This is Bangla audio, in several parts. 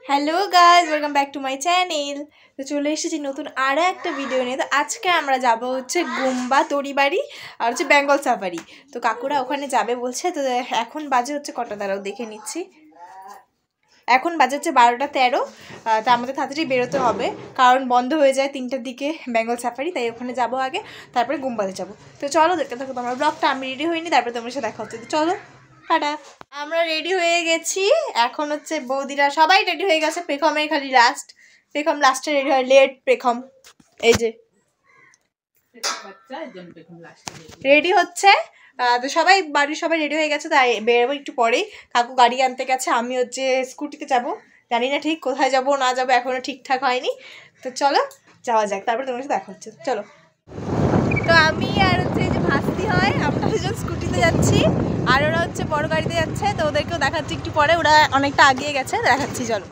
Hello guys, welcome back to my channel. তো চলে এসেছি নতুন আরও একটা ভিডিও নিয়ে। তো আজকে আমরা যাব হচ্ছে গুম্বা, তরিবাড়ি আর হচ্ছে বেঙ্গল সাফারি। তো কাকুরা ওখানে যাবে বলছে। তো এখন বাজে হচ্ছে কটা, দাঁড়াও দেখে নিচ্ছি। এখন বাজে হচ্ছে 12:13। তা আমাদের তাড়াতাড়ি বেরোতে হবে, কারণ বন্ধ হয়ে যায় 3টার দিকে বেঙ্গল সাফারি। তাই ওখানে যাব আগে, তারপরে গুম্বাতে যাব। তো চলো দেখতে থাকো তোমার ব্লগটা। আমি রেডি হইনি, তারপরে তোমার সাথে দেখা হচ্ছে। তো চলো, টাটা। আমরা রেডি হয়ে গেছি। এখন হচ্ছে বৌদিরা সবাই রেডি হয়ে গেছে। পেখমের খালি লাস্ট, পেখম লাস্টে রেডি হয়, লেট পেখম। এই যে রেডি হচ্ছে। তো সবাই বাড়ির সবাই রেডি হয়ে গেছে, তাই বেরোবো একটু পরেই। কাকু গাড়ি আনতে গেছে, আমি হচ্ছে স্কুটিতে যাব। জানি না ঠিক কোথায় যাব না যাবো, এখনো ঠিকঠাক হয়নি। তো চলো যাওয়া যাক, তারপরে তোমার সাথে দেখা হচ্ছে। চলো। তো আমি আর হচ্ছে এই যে ভাস্তি হয়, আমরা দুজন স্কুটিতে যাচ্ছি, আর ওরা হচ্ছে বড় গাড়িতে যাচ্ছে। তো ওদেরকেও দেখাচ্ছি একটু পরে, ওরা অনেকটা আগিয়ে গেছে, দেখাচ্ছি চলো।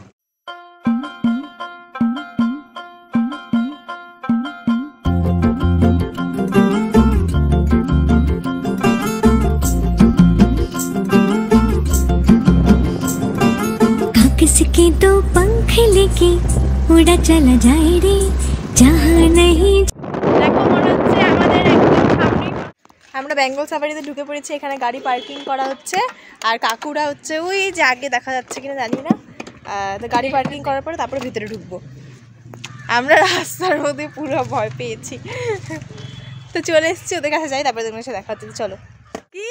किसके दो पंख लेके उड़ा चला जाए रे जहाँ नहीं। দেখো মনে হচ্ছে আমাদের একদম সামনে আমরা বেঙ্গল সাফারিতে ঢুকে পড়েছি। এখানে গাড়ি পার্কিং করা হচ্ছে, আর কাকুরা হচ্ছে ওই যে আগে দেখা যাচ্ছে কিনা জানি না। তো গাড়ি পার্কিং করার পরে তারপরে ভিতরে ঢুকবো। আমরা রাস্তার মধ্যে পুরো ভয় পেয়েছি। তো চলে এসেছি, ওদের কাছে যাই, তারপরে তোমার সাথে দেখা হচ্ছে। চলো। কি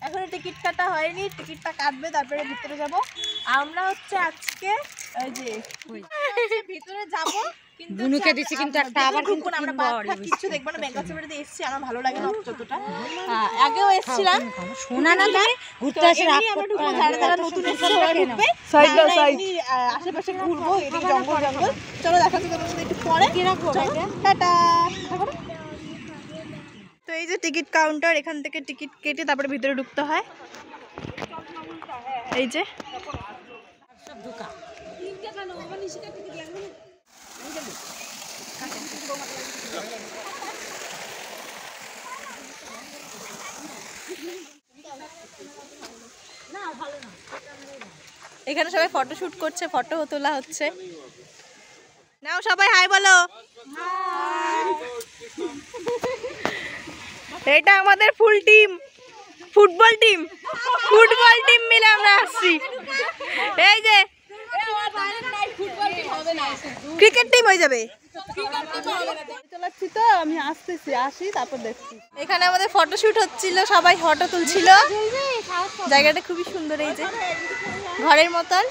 এখনো টিকিট কাটা হয়নি, টিকিটটা কাটবে, তারপরে ভিতরে যাব। আমরা হচ্ছে আজকে এই যে ভিতরে যাব, কিন্তু বুনুকে দিছি, কিন্তু একটা আবার কিন্তু আমরা কিছু দেখব না। বেঙ্গল সাফারিতে এসেছি, আমার ভালো লাগে না যতটা। আগেও এসেছিলাম, শোনা না না ঘুরতে আসে। আমরা ঢুকবো, যারা যারা নতুন এসেছে ওরা ঢুকবে, সাইড বাই সাইড আশেপাশে ঘুরবো, এদিকে জঙ্গল জঙ্গল। চলো দেখাচ্ছি তোমাদের সাথে একটু পরে। টাটা। তো এই যে টিকিট কাউন্টার, এখান থেকে টিকিট কেটে তারপরে ভিতরে ঢুকতে হয়। এই যে এখানে সবাই ফটোশুট করছে, ফটো তোলা হচ্ছে। নাও সবাই হাই বলো। এটা আমাদের ফুল টিম, ফুটবল টিম মিলে আমরা আসছি। এই যে ক্রিকেট টিম হয়ে যাবে। তো আমি আসি তারপর দেখছি। এখানে আমাদের ফটোশুট হচ্ছিল, সবাই ফটো তুলছিল। জায়গাটা খুবই সুন্দর, এই যে ঘরের মতন।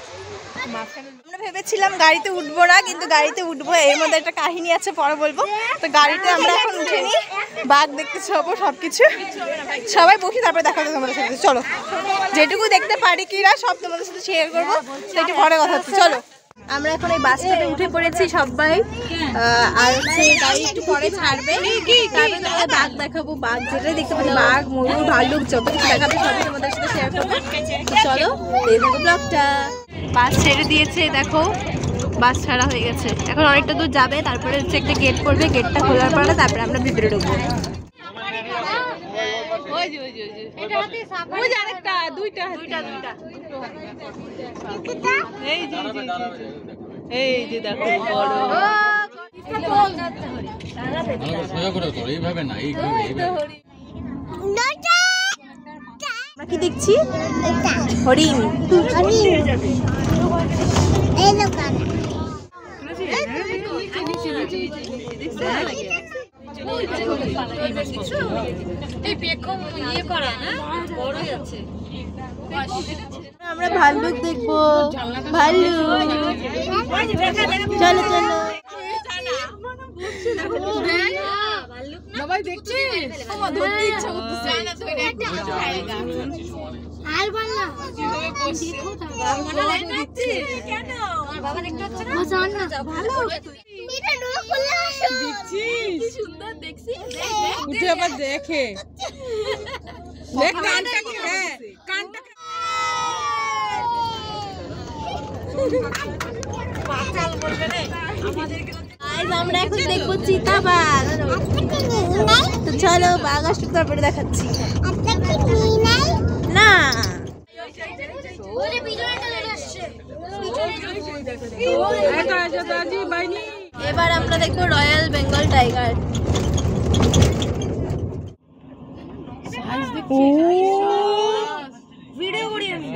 আমরা ভেবেছিলাম গাড়িতে উঠবো না, কিন্তু গাড়িতে উঠবো। এর মধ্যে একটা কাহিনী আছে, পরে বলবো। তো গাড়িতে আমরা এখন উঠিনি, বাঘ দেখতে যাবো, সবকিছু সবাই বসি, তারপরে দেখা যাবে তোমাদের সাথে। চলো, যেটুকু দেখতে পারি কিনা সব তোমাদের সাথে শেয়ার করবো, সেটা পরে কথা হচ্ছে। চলো, আমরা এখন এই বাসটাতে উঠে পড়েছি সবাই। আর হচ্ছে গাড়ি একটু পরে ছাড়বে, তারপরে তোমাদের বাঘ দেখাবো। বাঘ যেটাই দেখতে পাচ্ছি, বাঘ, ময়ূর, ভাল্লুক যত কিছু দেখাবে সবই তোমাদের সাথে শেয়ার করবো। চলো, এই দেখো ব্লগটা। বাস ছেড়ে দিয়েছে, দেখো বাস ছাড়া হয়ে গেছে। এখন অনেকটা দূর যাবে, তারপরে হচ্ছে একটা গেট করবে। গেটটা খোলার পরে তারপরে আমরা ভিতরে ঢুকবো। এই যে দেখো বড় আমরা কি দেখছি? হরিণ। আমরা ভাল্লুক দেখবো, ভাল্লুক। চলো চলো। সবাই দেখছি, ধরতে ইচ্ছা করতেছে। উঠে আবার দেখে, দেখ কানটা, কানটা আমরা এখন দেখবো চিতাবাঘ। তো চলো বাঘ আসুক তারপরে দেখাচ্ছি। না এবার আমরা দেখবো রয়্যাল বেঙ্গল টাইগার। ভিডিও করি আমি।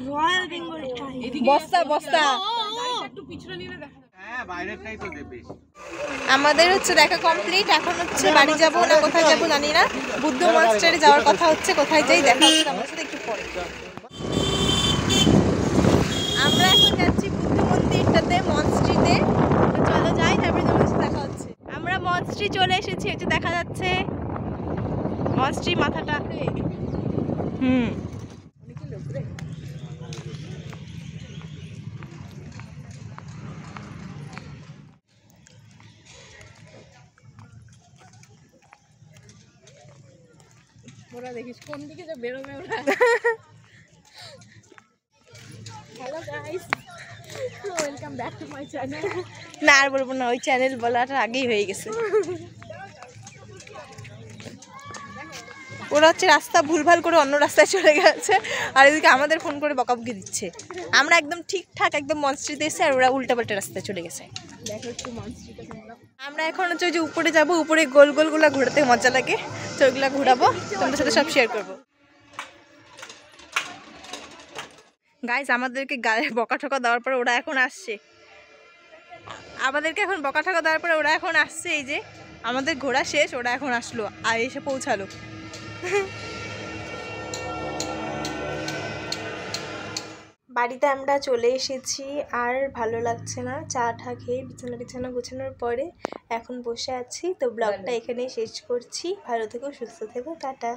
রয়্যাল বেঙ্গল টাইগার বস্তা বস্তা। আমাদের হচ্ছে দেখা কমপ্লিট। এখন হচ্ছে বাড়ি যাবো না কোথায় যাবো জানি না। বুদ্ধ মনস্টারে যাওয়ার কথা হচ্ছে, কোথায় যাই দেখা হচ্ছে আমার সাথে একটু পরে। আমরা এখন যাচ্ছি বুদ্ধ মন্দিরটাতে, মনস্ট্রিতে। চলো যাই, তারপরে তোমার সাথে দেখা হচ্ছে। আমরা মনস্ট্রি চলে এসেছি, হচ্ছে দেখা যাচ্ছে মনস্ট্রি মাথাটা। ওরা দেখিস কোন দিকে যে বেরোবে ওরা। Hello guys, welcome back to my channel. না আর বলবো না, ওই চ্যানেল বলাটা আগেই হয়ে গেছে। ওরা হচ্ছে রাস্তা ভুলভাল করে অন্য রাস্তায় চলে গেছে, আর এদিকে আমাদের ফোন করে বকাবকি দিচ্ছে। আমরা একদম ঠিকঠাক একদম মনস্ট্রিতে এসে, আর ওরা উল্টাপাল্টা রাস্তায় চলে গেছে। দেখো একটু মনস্ট্রিটা। আমরা এখন হচ্ছে ওই যে উপরে যাবো, উপরে গোল গোলগুলা ঘুরতে মজা লাগে, তো ওইগুলা ঘুরাবো, তোমাদের সাথে সব শেয়ার করবো। গাইস আমাদেরকে গায়ে বকা ঠকা দেওয়ার পরে ওরা এখন আসছে, আমাদেরকে এখন বকা ঠকা দেওয়ার পরে ওরা এখন আসছে। এই যে আমাদের ঘোরা শেষ, ওরা এখন আসলো আর এসে পৌঁছালো। বাড়িতে আমরা চলে এসেছি, আর ভালো লাগছে না। চা টা খেয়ে বিছানা গোছানোর পরে এখন বসে আছি। তো ব্লগটা এখানেই শেষ করছি। ভালো থেকো, সুস্থ থেকো, টাটা।